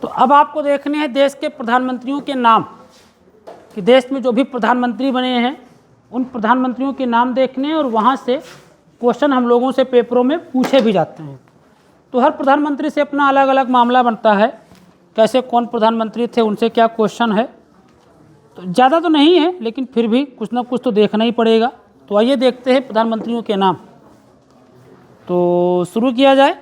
तो अब आपको देखने हैं देश के प्रधानमंत्रियों के नाम, कि देश में जो भी प्रधानमंत्री बने हैं उन प्रधानमंत्रियों के नाम देखने हैं, और वहाँ से क्वेश्चन हम लोगों से पेपरों में पूछे भी जाते हैं। तो हर प्रधानमंत्री से अपना अलग अलग मामला बनता है, कैसे कौन प्रधानमंत्री थे, उनसे क्या क्वेश्चन है। तो ज़्यादा तो नहीं है, लेकिन फिर भी कुछ ना कुछ तो देखना ही पड़ेगा। तो आइए देखते हैं प्रधानमंत्रियों के नाम। तो शुरू किया जाए।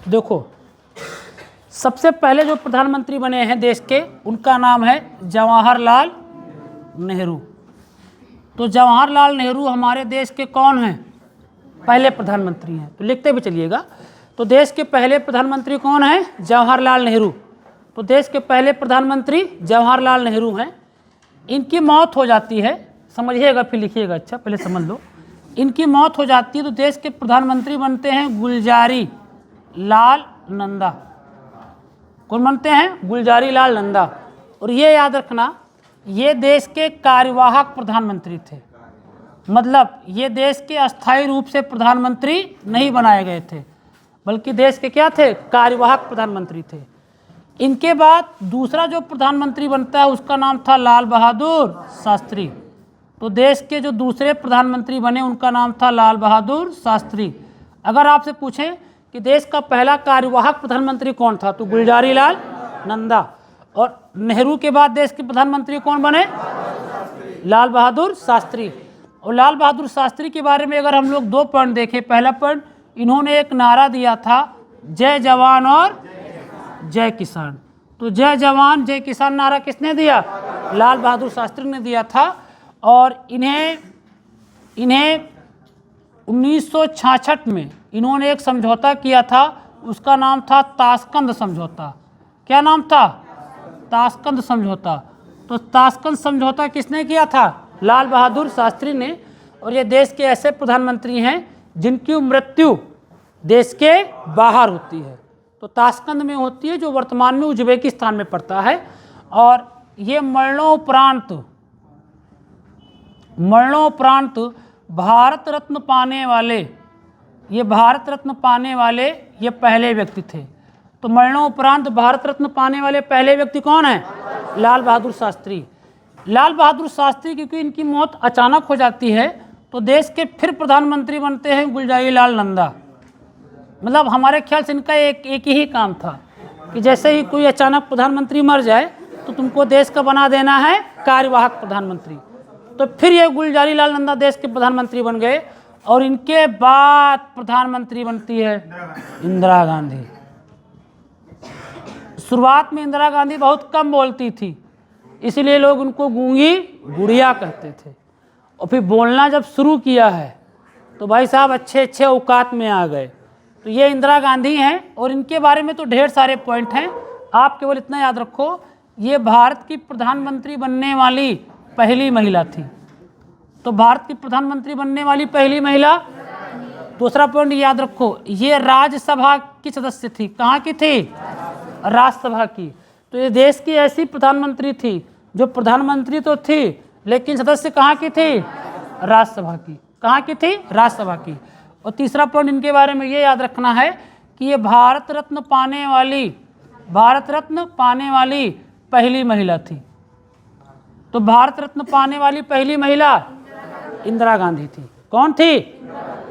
देखो, सबसे पहले जो प्रधानमंत्री बने हैं देश के, उनका नाम है जवाहरलाल नेहरू। तो जवाहरलाल नेहरू हमारे देश के कौन हैं? पहले प्रधानमंत्री हैं। तो लिखते भी चलिएगा। तो देश के पहले प्रधानमंत्री कौन हैं? जवाहरलाल नेहरू। तो देश के पहले प्रधानमंत्री जवाहरलाल नेहरू हैं। इनकी मौत हो जाती है, समझिएगा फिर लिखिएगा, अच्छा पहले समझ लो। इनकी मौत हो जाती है तो देश के प्रधानमंत्री बनते हैं गुलजारी लाल नंदा। कौन बनते हैं? गुलजारी लाल नंदा। और ये याद रखना, ये देश के कार्यवाहक प्रधानमंत्री थे, मतलब ये देश के अस्थायी रूप से प्रधानमंत्री नहीं बनाए गए थे, बल्कि देश के क्या थे? कार्यवाहक प्रधानमंत्री थे। इनके बाद दूसरा जो प्रधानमंत्री बनता है उसका नाम था लाल बहादुर शास्त्री। तो देश के जो दूसरे प्रधानमंत्री बने उनका नाम था लाल बहादुर शास्त्री। अगर आपसे पूछें कि देश का पहला कार्यवाहक प्रधानमंत्री कौन था, तो गुलजारी लाल नंदा। और नेहरू के बाद देश के प्रधानमंत्री कौन बने? लाल बहादुर शास्त्री। और लाल बहादुर शास्त्री के बारे में अगर हम लोग 2 पॉइंट देखें, पहला पॉइंट, इन्होंने एक नारा दिया था, जय जवान और जय किसान। तो जय जवान जय किसान नारा किसने दिया? लाल बहादुर शास्त्री ने दिया था। और इन्हें 1966 में इन्होंने एक समझौता किया था, उसका नाम था ताशकंद समझौता। क्या नाम था? ताशकंद समझौता। तो ताशकंद समझौता किसने किया था? लाल बहादुर शास्त्री ने। और ये देश के ऐसे प्रधानमंत्री हैं जिनकी मृत्यु देश के बाहर होती है। तो ताशकंद में होती है, जो वर्तमान में उज्बेकिस्तान में पड़ता है। और ये मरणोपरांत भारत रत्न पाने वाले ये पहले व्यक्ति थे। तो मरणोपरांत भारत रत्न पाने वाले पहले व्यक्ति कौन है? लाल बहादुर शास्त्री। लाल बहादुर शास्त्री क्योंकि इनकी मौत अचानक हो जाती है, तो देश के फिर प्रधानमंत्री बनते हैं गुलजारी लाल नंदा। मतलब हमारे ख्याल से इनका एक ही काम था कि जैसे ही कोई अचानक प्रधानमंत्री मर जाए तो तुमको देश का बना देना है कार्यवाहक प्रधानमंत्री। तो फिर ये गुलजारी लाल नंदा देश के प्रधानमंत्री बन गए। और इनके बाद प्रधानमंत्री बनती है इंदिरा गांधी। शुरुआत में इंदिरा गांधी बहुत कम बोलती थी, इसीलिए लोग उनको गूंगी गुड़िया कहते थे। और फिर बोलना जब शुरू किया है तो भाई साहब अच्छे औकात में आ गए। तो ये इंदिरा गांधी हैं। और इनके बारे में तो ढेर सारे पॉइंट हैं, आप केवल इतना याद रखो, ये भारत की प्रधानमंत्री बनने वाली पहली महिला थी। तो भारत की प्रधानमंत्री बनने वाली पहली महिला। दूसरा पॉइंट याद रखो, ये राज्यसभा की सदस्य थी। कहाँ की थी? राज्यसभा की। तो ये देश की ऐसी प्रधानमंत्री थी जो प्रधानमंत्री तो थी, लेकिन सदस्य कहाँ की थी? राज्यसभा की। कहाँ की थी? राज्यसभा की। और तीसरा पॉइंट इनके बारे में ये याद रखना है कि ये भारत रत्न पाने वाली पहली महिला थी। तो भारत रत्न पाने वाली पहली महिला इंदिरा गांधी थी। कौन थी?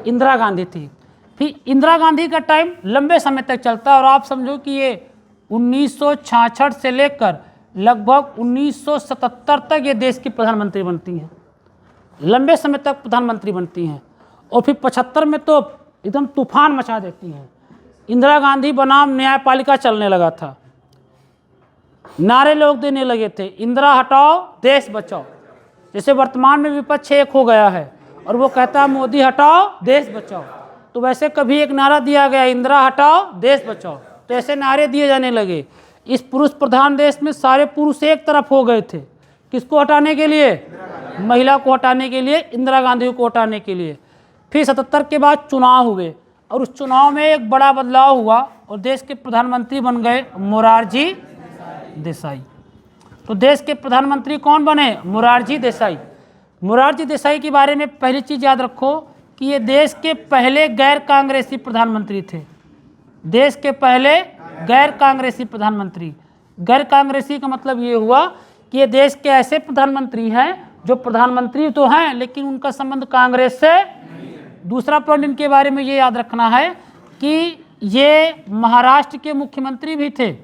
इंदिरा गांधी थी। फिर इंदिरा गांधी का टाइम लंबे समय तक चलता है। और आप समझो कि ये 1966 से लेकर लगभग 1977 तक ये देश की प्रधानमंत्री बनती हैं, लंबे समय तक प्रधानमंत्री बनती हैं। और फिर 75 में तो एकदम तूफान मचा देती हैं। इंदिरा गांधी बनाम न्यायपालिका चलने लगा था, नारे लोग देने लगे थे, इंदिरा हटाओ देश बचाओ। जैसे वर्तमान में विपक्ष एक हो गया है और वो कहता है मोदी हटाओ देश बचाओ, तो वैसे कभी एक नारा दिया गया, इंदिरा हटाओ देश बचाओ। तो ऐसे नारे दिए जाने लगे। इस पुरुष प्रधान देश में सारे पुरुष एक तरफ हो गए थे। किसको हटाने के लिए? महिला को हटाने के लिए, इंदिरा गांधी को हटाने के लिए। फिर 77 के बाद चुनाव हुए और उस चुनाव में एक बड़ा बदलाव हुआ और देश के प्रधानमंत्री बन गए मोरारजी देसाई। तो देश के प्रधानमंत्री कौन बने? मोरारजी देसाई। मोरारजी देसाई के बारे में पहली चीज़ याद रखो कि ये देश के पहले गैर कांग्रेसी प्रधानमंत्री थे। देश के पहले गैर कांग्रेसी प्रधानमंत्री। गैर कांग्रेसी का मतलब ये हुआ कि ये देश के ऐसे प्रधानमंत्री हैं जो प्रधानमंत्री तो हैं लेकिन उनका संबंध कांग्रेस से। दूसरा पॉइंट इनके बारे में ये याद रखना है कि ये महाराष्ट्र के मुख्यमंत्री भी थे।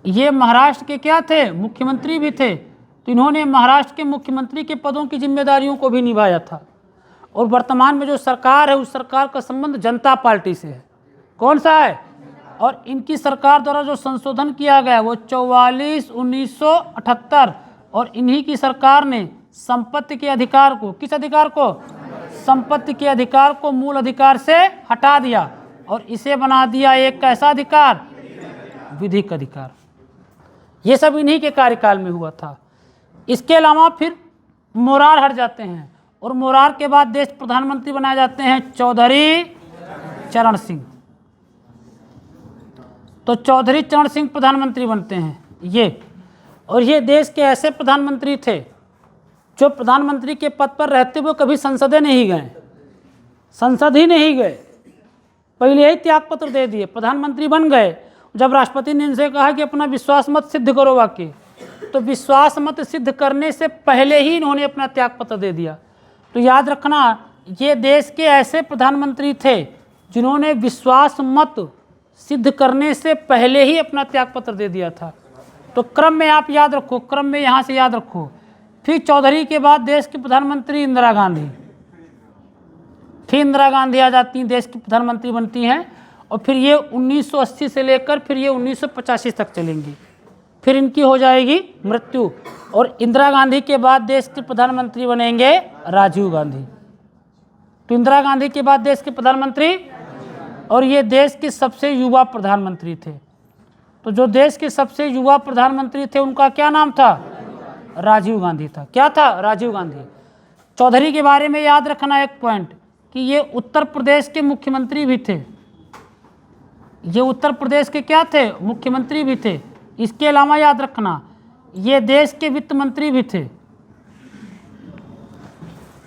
ये महाराष्ट्र के क्या थे? मुख्यमंत्री भी थे। तो इन्होंने महाराष्ट्र के मुख्यमंत्री के पदों की जिम्मेदारियों को भी निभाया था। और वर्तमान में जो सरकार है उस सरकार का संबंध जनता पार्टी से है। कौन सा है? और इनकी सरकार द्वारा जो संशोधन किया गया वो 44/1978 और इन्हीं की सरकार ने संपत्ति के अधिकार को, किस अधिकार को? संपत्ति के अधिकार को मूल अधिकार से हटा दिया और इसे बना दिया एक कैसा अधिकार? विधिक अधिकार। ये सब इन्हीं के कार्यकाल में हुआ था। इसके अलावा फिर मोरार हट जाते हैं और मोरार के बाद देश प्रधानमंत्री बनाए जाते हैं चौधरी चरण सिंह। तो चौधरी चरण सिंह प्रधानमंत्री बनते हैं ये। और ये देश के ऐसे प्रधानमंत्री थे जो प्रधानमंत्री के पद पर रहते हुए कभी संसदे नहीं गए, संसद ही नहीं गए, पहले ही त्यागपत्र दे दिए। प्रधानमंत्री बन गए, जब राष्ट्रपति ने इनसे कहा कि अपना विश्वास मत सिद्ध करो वाकई, तो विश्वास मत सिद्ध करने से पहले ही इन्होंने अपना त्यागपत्र दे दिया। तो याद रखना, ये देश के ऐसे प्रधानमंत्री थे जिन्होंने विश्वास मत सिद्ध करने से पहले ही अपना त्यागपत्र दे दिया था। तो क्रम में आप याद रखो, क्रम में यहाँ से याद रखो। फिर चौधरी के बाद देश की प्रधानमंत्री इंदिरा गांधी। फिर इंदिरा गांधी आ जाती हैं, देश की प्रधानमंत्री बनती हैं। और फिर ये 1980 से लेकर फिर ये 1985 तक चलेंगी। फिर इनकी हो जाएगी मृत्यु। और इंदिरा गांधी के बाद देश के प्रधानमंत्री बनेंगे राजीव गांधी। तो इंदिरा गांधी के बाद देश के प्रधानमंत्री, और ये देश के सबसे युवा प्रधानमंत्री थे। तो जो देश के सबसे युवा प्रधानमंत्री थे उनका क्या नाम था? राजीव गांधी था। क्या था? राजीव गांधी। चौधरी के बारे में याद रखना एक पॉइंट कि ये उत्तर प्रदेश के मुख्यमंत्री भी थे। ये उत्तर प्रदेश के क्या थे? मुख्यमंत्री भी थे। इसके अलावा याद रखना ये देश के वित्त मंत्री भी थे।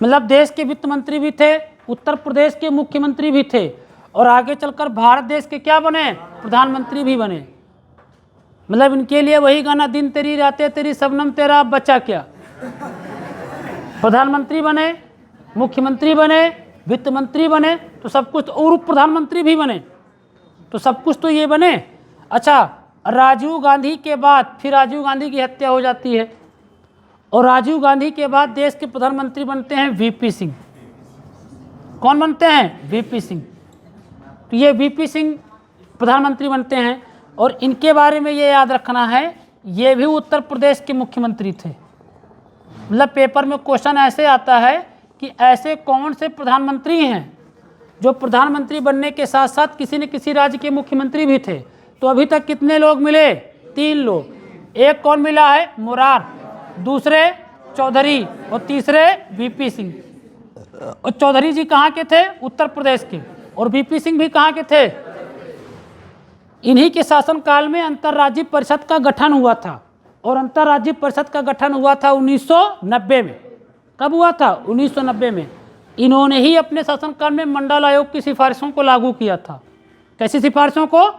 मतलब देश के वित्त मंत्री भी थे, उत्तर प्रदेश के मुख्यमंत्री भी थे और आगे चलकर भारत देश के क्या बने? प्रधानमंत्री भी बने। मतलब इनके लिए वही गाना, दिन तेरी रातें तेरी शबनम तेरा अब बचा क्या। प्रधानमंत्री बने, मुख्यमंत्री बने, वित्त मंत्री बने, तो सब कुछ, और उप प्रधानमंत्री भी बने, तो सब कुछ तो ये बने। अच्छा, राजीव गांधी के बाद फिर राजीव गांधी की हत्या हो जाती है और राजीव गांधी के बाद देश के प्रधानमंत्री बनते हैं वीपी सिंह। कौन बनते हैं? वीपी सिंह। तो ये वीपी सिंह प्रधानमंत्री बनते हैं और इनके बारे में ये याद रखना है, ये भी उत्तर प्रदेश के मुख्यमंत्री थे। मतलब पेपर में क्वेश्चन ऐसे आता है कि ऐसे कौन से प्रधानमंत्री हैं जो प्रधानमंत्री बनने के साथ साथ किसी न किसी राज्य के मुख्यमंत्री भी थे। तो अभी तक कितने लोग मिले? 3 लोग। एक कौन मिला है? मोरार, दूसरे चौधरी और तीसरे वीपी सिंह। और चौधरी जी कहाँ के थे? उत्तर प्रदेश के। और वीपी सिंह भी कहाँ के थे? इन्हीं के शासनकाल में अंतर्राज्यीय परिषद का गठन हुआ था और अंतर्राज्यीय परिषद का गठन हुआ था 1990 में। कब हुआ था? 1990 में। इन्होंने ही अपने शासनकाल में मंडल आयोग की सिफारिशों को लागू किया था। कैसी सिफारिशों को?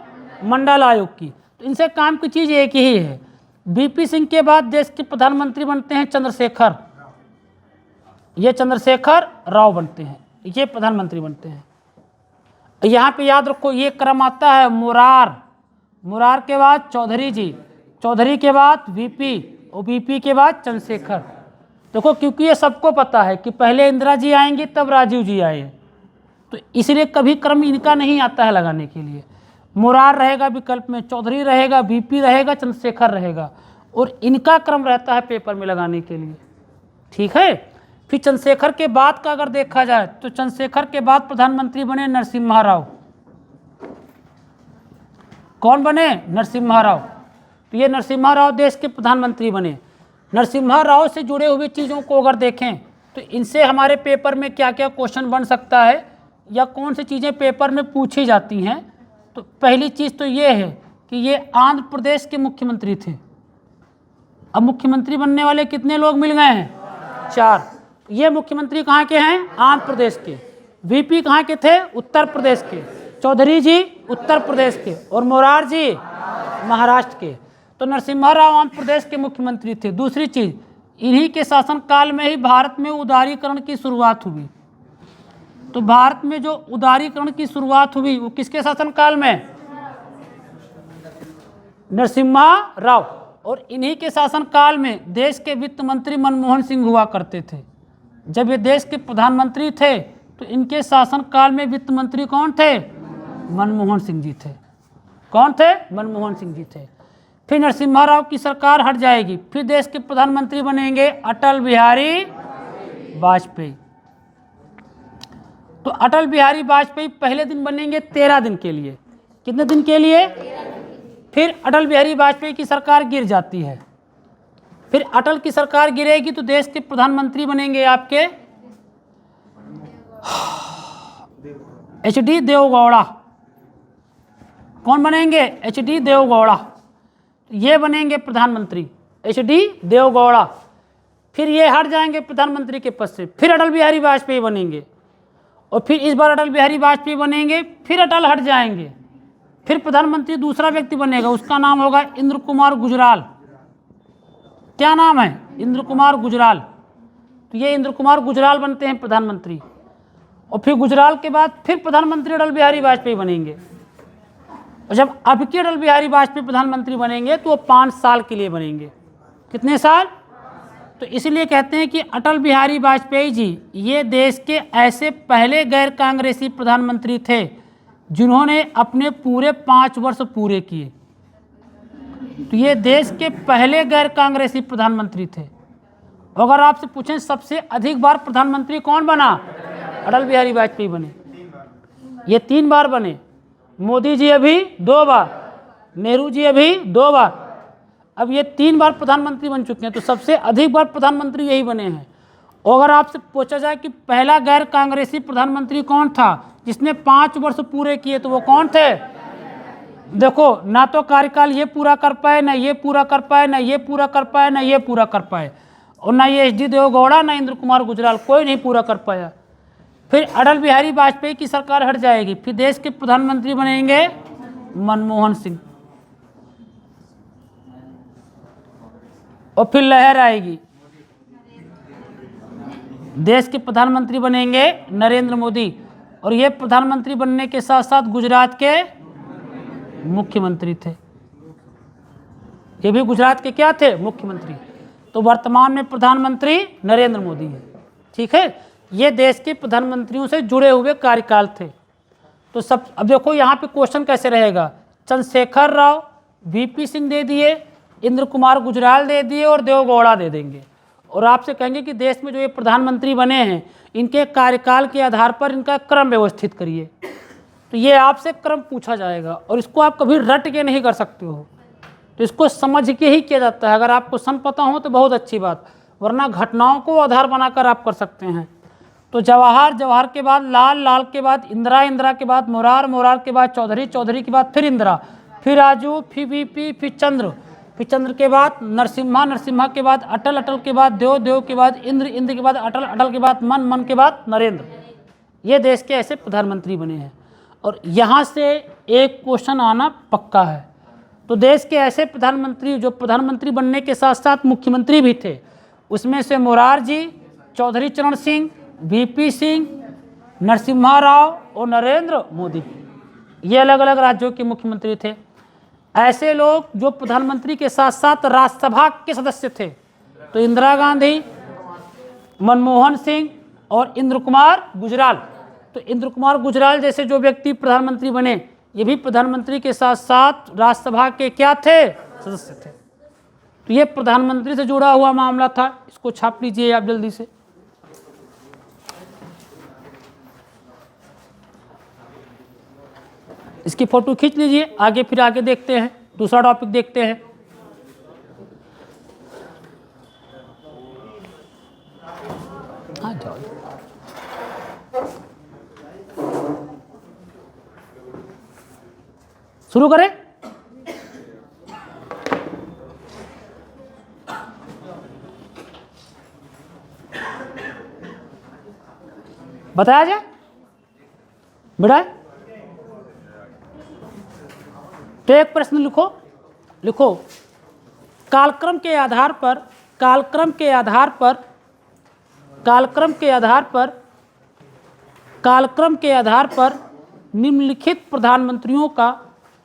मंडल आयोग की। तो इनसे काम की चीज़ एक ही है। वीपी सिंह के बाद देश के प्रधानमंत्री बनते हैं चंद्रशेखर। ये चंद्रशेखर राव बनते हैं, ये प्रधानमंत्री बनते हैं। यहाँ पे याद रखो ये क्रम आता है, मोरार, मोरार के बाद चौधरी जी, चौधरी के बाद वीपी और वीपी के बाद चंद्रशेखर। देखो क्योंकि ये सबको पता है कि पहले इंदिरा जी आएंगी तब राजीव जी आए, तो इसलिए कभी क्रम इनका नहीं आता है लगाने के लिए। मोरार रहेगा विकल्प में, चौधरी रहेगा, वीपी रहेगा, चंद्रशेखर रहेगा, और इनका क्रम रहता है पेपर में लगाने के लिए। ठीक है। फिर चंद्रशेखर के बाद का अगर देखा जाए तो चंद्रशेखर के बाद प्रधानमंत्री बने नरसिम्हा राव। कौन बने? नरसिम्हा राव। तो ये नरसिम्हा राव देश के प्रधानमंत्री बने। नरसिम्हा राव से जुड़े हुए चीज़ों को अगर देखें तो इनसे हमारे पेपर में क्या क्या क्वेश्चन बन सकता है या कौन सी चीज़ें पेपर में पूछी जाती हैं। तो पहली चीज़ तो ये है कि ये आंध्र प्रदेश के मुख्यमंत्री थे। अब मुख्यमंत्री बनने वाले कितने लोग मिल गए हैं? 4। ये मुख्यमंत्री कहाँ के हैं? आंध्र प्रदेश के। वीपी कहाँ के थे? उत्तर प्रदेश के। चौधरी जी उत्तर प्रदेश के और मोरार जी महाराष्ट्र के। तो नरसिम्हा राव आंध्र प्रदेश के मुख्यमंत्री थे। दूसरी चीज, इन्हीं के शासनकाल में ही भारत में उदारीकरण की शुरुआत हुई। तो भारत में जो उदारीकरण की शुरुआत हुई वो किसके शासनकाल में? नरसिम्हा राव। और इन्हीं के शासनकाल में देश के वित्त मंत्री मनमोहन सिंह हुआ करते थे। जब ये देश के प्रधानमंत्री थे तो इनके शासनकाल में वित्त मंत्री कौन थे? मनमोहन सिंह जी थे। कौन थे? मनमोहन सिंह जी थे। फिर नरसिम्हा राव की सरकार हट जाएगी, फिर देश के प्रधानमंत्री बनेंगे अटल बिहारी वाजपेयी। तो अटल बिहारी वाजपेयी पहले दिन बनेंगे 13 दिन के लिए। कितने दिन के लिए? फिर अटल बिहारी वाजपेयी की सरकार गिर जाती है। फिर अटल की सरकार गिरेगी तो देश के प्रधानमंत्री बनेंगे आपके HD देवगौड़ा। कौन बनेंगे? HD देवगौड़ा। ये बनेंगे प्रधानमंत्री HD देवगौड़ा। फिर ये हट जाएंगे प्रधानमंत्री के पद से, फिर अटल बिहारी वाजपेयी बनेंगे और फिर इस बार अटल बिहारी वाजपेयी बनेंगे, फिर अटल हट जाएंगे, फिर प्रधानमंत्री दूसरा व्यक्ति बनेगा, उसका नाम होगा इंद्र कुमार गुजराल। क्या नाम है? इंद्र कुमार गुजराल। तो ये इंद्र कुमार गुजराल बनते हैं प्रधानमंत्री और फिर गुजराल के बाद फिर प्रधानमंत्री अटल बिहारी वाजपेयी बनेंगे। और जब अब के अटल बिहारी वाजपेयी प्रधानमंत्री बनेंगे तो वो 5 साल के लिए बनेंगे। कितने साल? तो इसलिए कहते हैं कि अटल बिहारी वाजपेयी जी ये देश के ऐसे पहले गैर कांग्रेसी प्रधानमंत्री थे जिन्होंने अपने पूरे 5 वर्ष पूरे किए। तो ये देश के पहले गैर कांग्रेसी प्रधानमंत्री थे। अगर आपसे पूछें सबसे अधिक बार प्रधानमंत्री कौन बना? अटल बिहारी वाजपेयी बने। ये 3 बार बने। मोदी जी अभी 2 बार, नेहरू जी अभी 2 बार, अब ये 3 बार प्रधानमंत्री बन चुके हैं। तो सबसे अधिक बार प्रधानमंत्री यही बने हैं। अगर आपसे पूछा जाए कि पहला गैर कांग्रेसी प्रधानमंत्री कौन था जिसने 5 वर्ष पूरे किए, तो वो कौन थे? देखो, ना तो कार्यकाल ये पूरा कर पाए, ना ये पूरा कर पाए, ना ये पूरा कर पाए, ना ये पूरा कर पाए, और ना ये HD देवगौड़ा, ना इंद्र कुमार गुजराल, कोई नहीं पूरा कर पाया। फिर अटल बिहारी वाजपेयी की सरकार हट जाएगी, फिर देश के प्रधानमंत्री बनेंगे मनमोहन सिंह और फिर लहर आएगी, देश के प्रधानमंत्री बनेंगे नरेंद्र मोदी। और ये प्रधानमंत्री बनने के साथ साथ गुजरात के मुख्यमंत्री थे। ये भी गुजरात के क्या थे? मुख्यमंत्री। तो वर्तमान में प्रधानमंत्री नरेंद्र मोदी है। ठीक है, ये देश के प्रधानमंत्रियों से जुड़े हुए कार्यकाल थे। तो सब अब देखो यहाँ पे क्वेश्चन कैसे रहेगा। चंद्रशेखर राव, VP सिंह दे दिए, इंद्र कुमार गुजराल दे दिए और देवगौड़ा दे देंगे। और आपसे कहेंगे कि देश में जो ये प्रधानमंत्री बने हैं इनके कार्यकाल के आधार पर इनका क्रम व्यवस्थित करिए। तो ये आपसे क्रम पूछा जाएगा और इसको आप कभी रट के नहीं कर सकते हो। तो इसको समझ के ही किया जाता है। अगर आपको क्वेश्चन पता हो तो बहुत अच्छी बात, वरना घटनाओं को आधार बनाकर आप कर सकते हैं। तो जवाहर, जवाहर के बाद लाल, लाल के बाद इंदिरा, इंदिरा के बाद मोरार, मोरार के बाद चौधरी, चौधरी के बाद फिर इंदिरा, फिर राजू, फिर VP, फिर चंद्र, फिर चंद्र के बाद नरसिम्हा, नरसिम्हा के बाद अटल, अटल के बाद देव, देव के बाद इंद्र, इंद्र के बाद अटल, अटल के बाद मन, मन के बाद नरेंद्र। ये देश के ऐसे प्रधानमंत्री बने हैं और यहाँ से एक क्वेश्चन आना पक्का है। तो देश के ऐसे प्रधानमंत्री जो प्रधानमंत्री बनने के साथ साथ मुख्यमंत्री भी थे, उसमें से मोरारजी, चौधरी चरण सिंह, VP सिंह, नरसिम्हा राव और नरेंद्र मोदी, ये अलग अलग राज्यों के मुख्यमंत्री थे। ऐसे लोग जो प्रधानमंत्री के साथ साथ राज्यसभा के सदस्य थे, तो इंदिरा गांधी, मनमोहन सिंह और इंद्र कुमार गुजराल। तो इंद्र कुमार गुजराल जैसे जो व्यक्ति प्रधानमंत्री बने, ये भी प्रधानमंत्री के साथ साथ राज्यसभा के क्या थे? सदस्य थे। तो ये प्रधानमंत्री से जुड़ा हुआ मामला था। इसको छाप लीजिए आप जल्दी से। इसकी फोटो खींच लीजिए। आगे फिर आगे देखते हैं, दूसरा टॉपिक देखते हैं। हाँ जाओ, शुरू करें। बताया जाए बेटा। तो एक प्रश्न लिखो कालक्रम के आधार पर निम्नलिखित प्रधानमंत्रियों का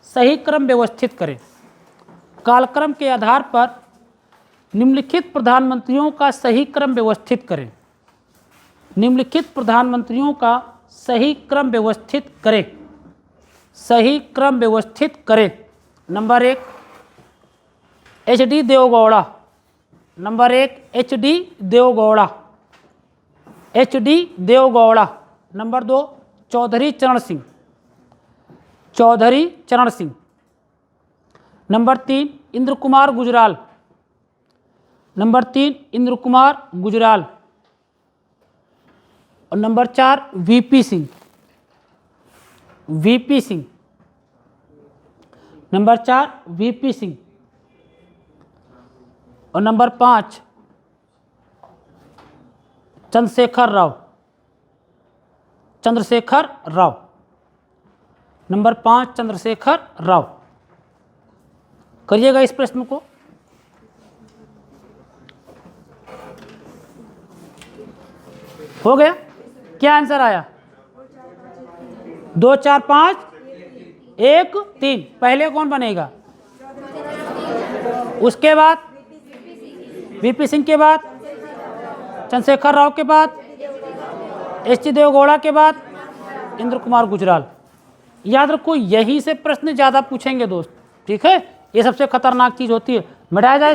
सही क्रम व्यवस्थित करें। कालक्रम के आधार पर निम्नलिखित प्रधानमंत्रियों का सही क्रम व्यवस्थित करें। निम्नलिखित प्रधानमंत्रियों का सही क्रम व्यवस्थित करें। सही क्रम व्यवस्थित करें। Number 1 H D. Deve Gowda. Number 1 H D. Deve Gowda. H D. Deve Gowda. Number 2 Chaudhary Charan Singh. Chaudhary Charan Singh. Number 3 Inder Kumar Gujral. Number 3 Inder Kumar Gujral. और number 4 VP Singh. VP Singh. Number 4 VP Singh. और नंबर 5 चंद्रशेखर राव। चंद्रशेखर राव। नंबर 5 चंद्रशेखर राव। करिएगा इस प्रश्न को। हो गया? क्या आंसर आया? 2 4 5 1 3। पहले कौन बनेगा? उसके बाद वीपी सिंह के बाद चंद्रशेखर राव के बाद एच.डी. देवगौड़ा के बाद इंद्र कुमार गुजराल। याद रखो यही से प्रश्न ज़्यादा पूछेंगे दोस्त, ठीक है। ये सबसे खतरनाक चीज़ होती है। मिटाया जाए